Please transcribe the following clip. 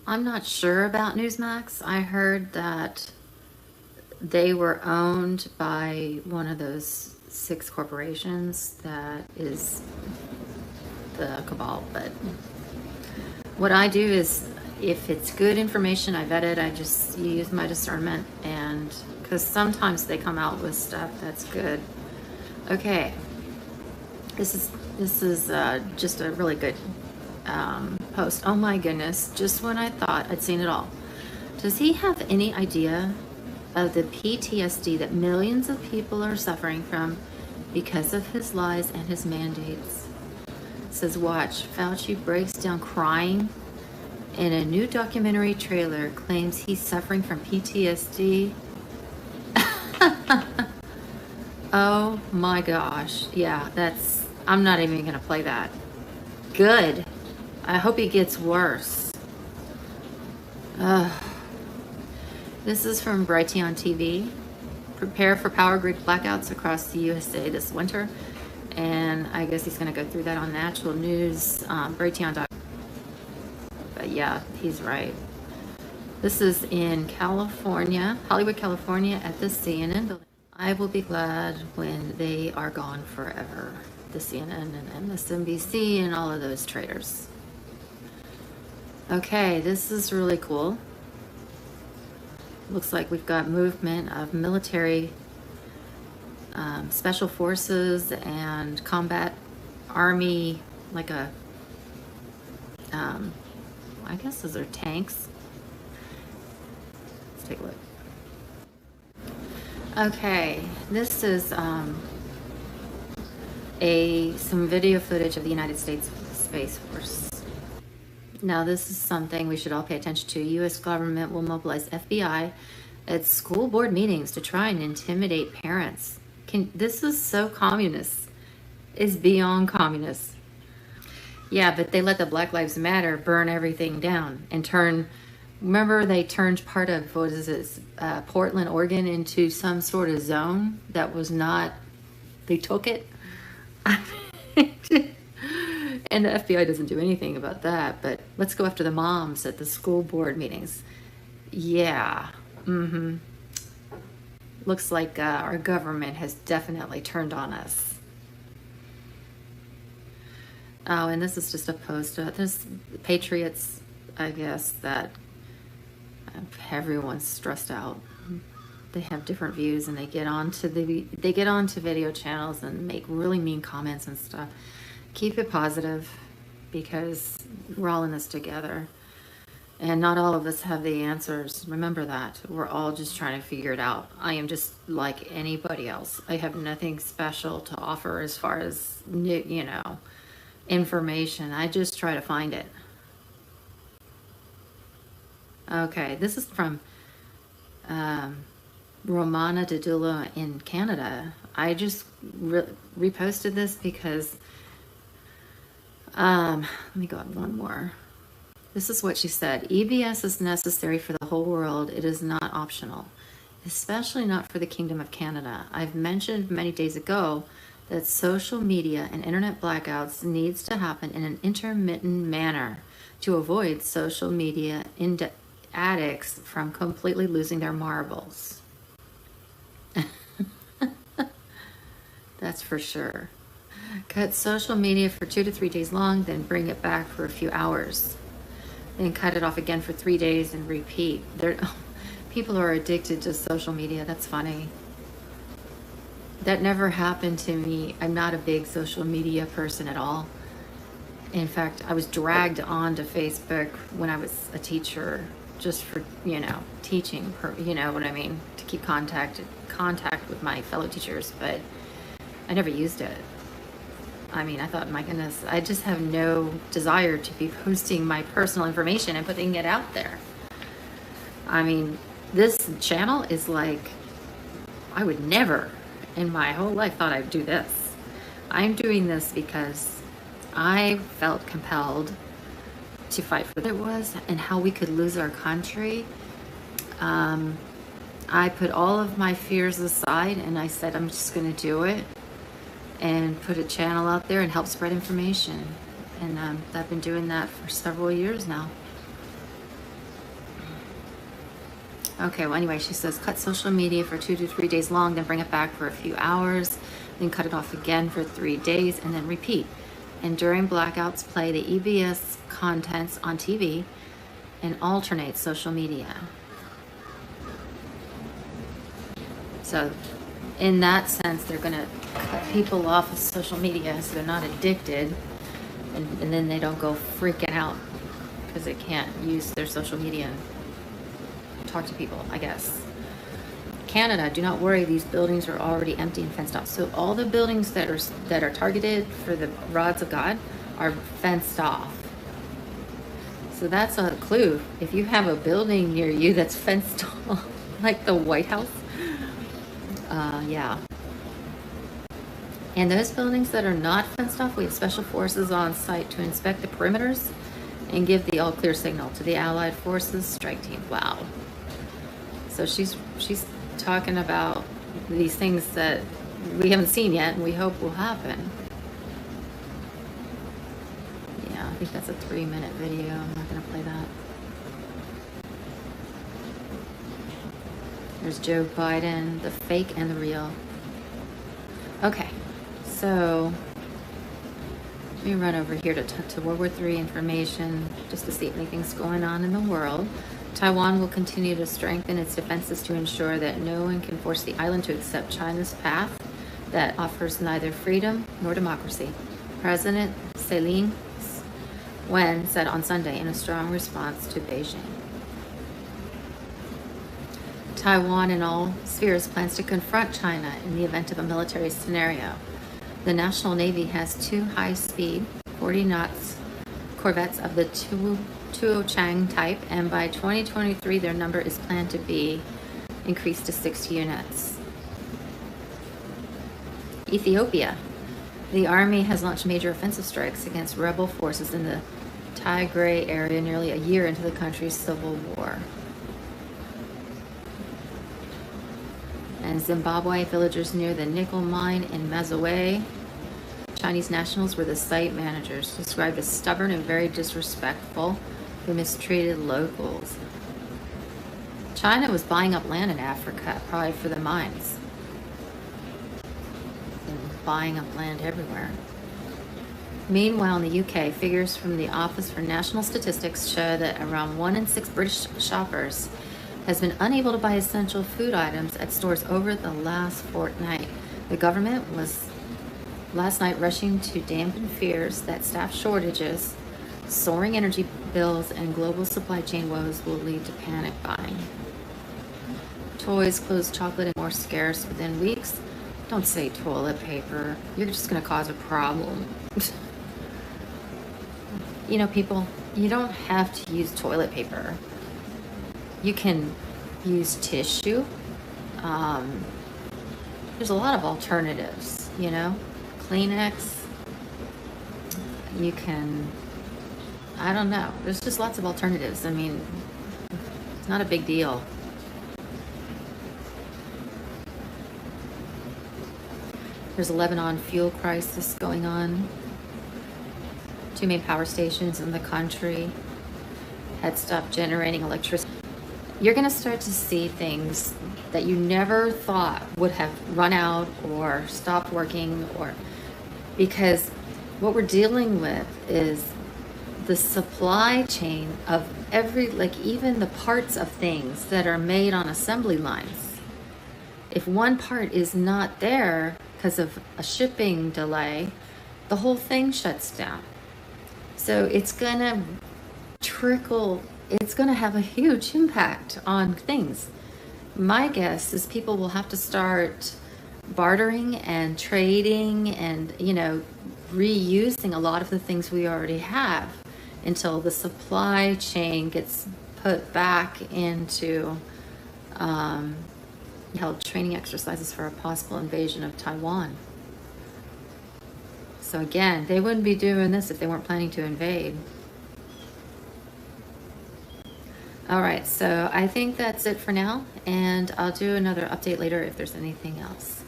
I'm not sure about Newsmax. I heard that they were owned by one of those 6 corporations that is the cabal. But what I do is, if it's good information, I vet it. I just use my discernment, and because sometimes they come out with stuff that's good. Okay, this is just a really good post. Oh my goodness! Just when I thought I'd seen it all, does he have any idea of the PTSD that millions of people are suffering from because of his lies and his mandates? It says, watch, Fauci breaks down crying in a new documentary trailer, claims he's suffering from PTSD. Oh my gosh. Yeah, I'm not even going to play that. Good. I hope he gets worse. This is from Brighteon TV. Prepare for power grid blackouts across the USA this winter. And I guess he's going to go through that on Natural News, Brighteon.com. But yeah, he's right. This is in California, Hollywood, California, at the CNN building. I will be glad when they are gone forever. The CNN and MSNBC and all of those traitors. Okay, this is really cool. Looks like we've got movement of military, special forces and combat army, like I guess those are tanks. Let's take a look. Okay, this is some video footage of the United States Space Force. Now, this is something we should all pay attention to. U.S. government will mobilize FBI at school board meetings to try and intimidate parents. This is so communist. It's beyond communist. Yeah, but they let the Black Lives Matter burn everything down and turn. Remember, they turned part of, what is this, Portland, Oregon into some sort of zone that was not, they took it. And the FBI doesn't do anything about that, but let's go after the moms at the school board meetings. Yeah, looks like our government has definitely turned on us. Oh, and this is just a post. There's patriots, I guess, that everyone's stressed out. They have different views, and they get onto video channels and make really mean comments and stuff. Keep it positive, because we're all in this together, and not all of us have the answers. Remember that. We're all just trying to figure it out. I am just like anybody else. I have nothing special to offer as far as, information. I just try to find it. Okay, this is from Romana Dadula in Canada. I just reposted this because let me go up one more. This is what she said. EBS is necessary for the whole world. It is not optional, especially not for the Kingdom of Canada. I've mentioned many days ago that social media and internet blackouts needs to happen in an intermittent manner to avoid social media addicts from completely losing their marbles. That's for sure. Cut social media for 2 to 3 days long, then bring it back for a few hours. Then cut it off again for 3 days and repeat. People are addicted to social media. That's funny. That never happened to me. I'm not a big social media person at all. In fact, I was dragged onto Facebook when I was a teacher, just for, teaching, you know what I mean, to keep contact with my fellow teachers, but I never used it. I mean, I thought, my goodness, I just have no desire to be posting my personal information and putting it out there. I mean, this channel is like, I would never in my whole life thought I'd do this. I'm doing this because I felt compelled to fight for what it was and how we could lose our country. I put all of my fears aside and I said, I'm just going to do it and put a channel out there and help spread information. And I've been doing that for several years now. Okay, well, anyway, she says cut social media for 2 to 3 days long, then bring it back for a few hours, then cut it off again for 3 days, and then repeat. And during blackouts, play the EBS contents on TV and alternate social media. So, in that sense, they're going to cut people off of social media so they're not addicted, and then they don't go freaking out because they can't use their social media and talk to people, I guess. Canada, do not worry, these buildings are already empty and fenced off. So all the buildings that are targeted for the rods of God are fenced off. So that's a clue. If you have a building near you that's fenced off, like the White House, yeah. And those buildings that are not fenced off, we have special forces on site to inspect the perimeters and give the all clear signal to the Allied Forces strike team. Wow. So she's talking about these things that we haven't seen yet and we hope will happen. Yeah, I think that's a 3-minute video. I'm not going to play that. There's Joe Biden, the fake and the real. Okay, so let me run over here to World War III information just to see if anything's going on in the world. Taiwan will continue to strengthen its defenses to ensure that no one can force the island to accept China's path that offers neither freedom nor democracy. President Tsai Ing-wen said on Sunday in a strong response to Beijing. Taiwan in all spheres plans to confront China in the event of a military scenario. The National Navy has 2 high-speed, 40 knots corvettes of the Tuochang type, and by 2023 their number is planned to be increased to 6 units. Ethiopia. The army has launched major offensive strikes against rebel forces in the Tigray area nearly a year into the country's civil war. And Zimbabwe, villagers near the nickel mine in Mazoe, Chinese nationals were the site managers, described as stubborn and very disrespectful, who mistreated locals. China was buying up land in Africa, probably for the mines. And buying up land everywhere. Meanwhile, in the UK, figures from the Office for National Statistics show that around 1 in 6 British shoppers has been unable to buy essential food items at stores over the last fortnight. The government was last night rushing to dampen fears that staff shortages, soaring energy bills, and global supply chain woes will lead to panic buying. Toys, clothes, chocolate, and more scarce within weeks. Don't say toilet paper. You're just going to cause a problem. You know, people, you don't have to use toilet paper. You can use tissue. There's a lot of alternatives, you know. Kleenex. You can, I don't know. There's just lots of alternatives. I mean, it's not a big deal. There's a Lebanon fuel crisis going on. 2 main power stations in the country had stopped generating electricity. You're going to start to see things that you never thought would have run out or stopped working, or because what we're dealing with is the supply chain of even the parts of things that are made on assembly lines. If one part is not there because of a shipping delay, the whole thing shuts down. So it's going to trickle. It's going to have a huge impact on things. My guess is people will have to start bartering and trading and, you know, reusing a lot of the things we already have until the supply chain gets put back into held training exercises for a possible invasion of Taiwan. So again, they wouldn't be doing this if they weren't planning to invade. All right, so I think that's it for now, and I'll do another update later if there's anything else.